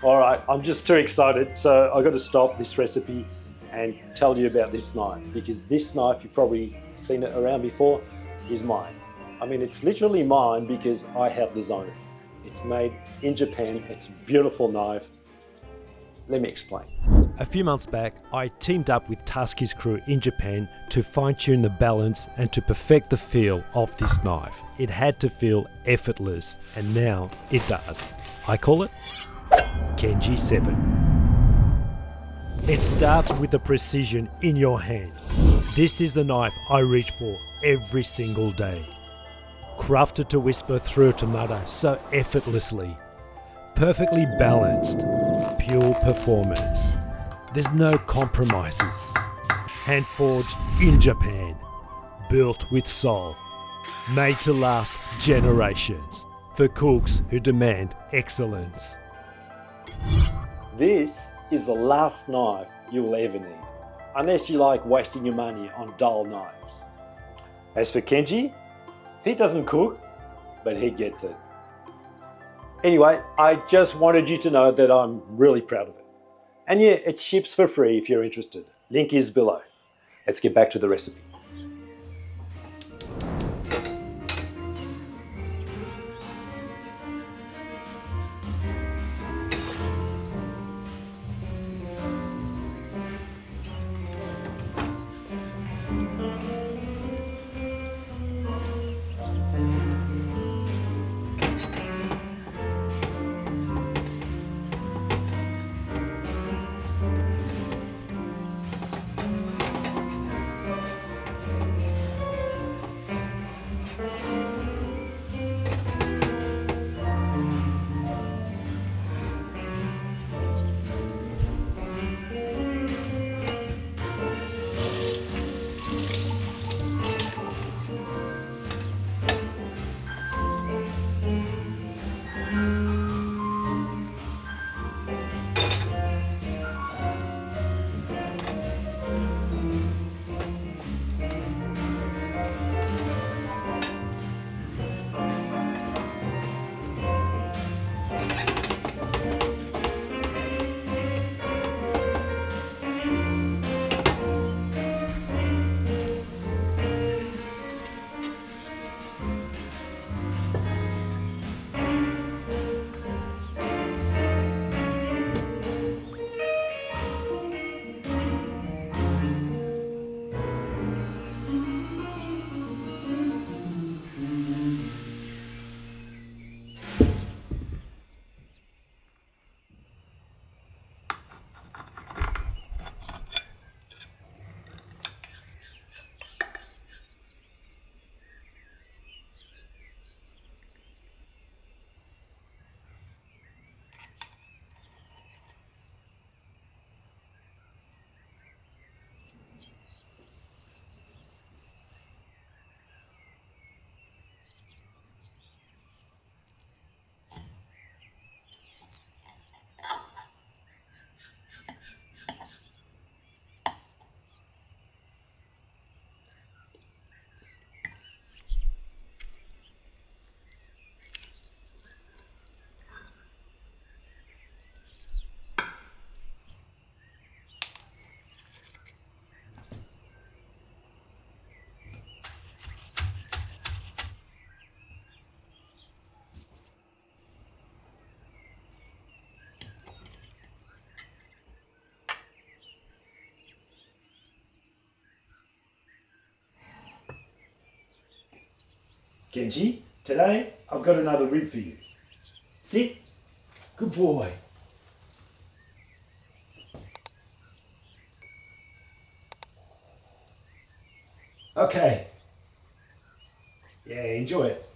All right, I'm just too excited, so I've got to stop this recipe and tell you about this knife, because this knife, you've probably seen it around before, is mine. I mean, it's literally mine because I helped design it. It's made in Japan, it's a beautiful knife. Let me explain. A few months back, I teamed up with Taski's crew in Japan to fine-tune the balance and to perfect the feel of this knife. It had to feel effortless, and now it does. I call it Kenji 7. It starts with the precision in your hand. This is the knife I reach for every single day. Crafted to whisper through a tomato so effortlessly. Perfectly balanced. Pure performance. There's no compromises. Hand forged in Japan. Built with soul. Made to last generations. For cooks who demand excellence. This is the last knife you will ever need, unless you like wasting your money on dull knives. As for Kenji, he doesn't cook, but he gets it. Anyway, I just wanted you to know that I'm really proud of it. And yeah, it ships for free if you're interested. Link is below. Let's get back to the recipe. Kenji, today I've got another rib for you. Sit. Good boy. Okay. Yeah, enjoy it.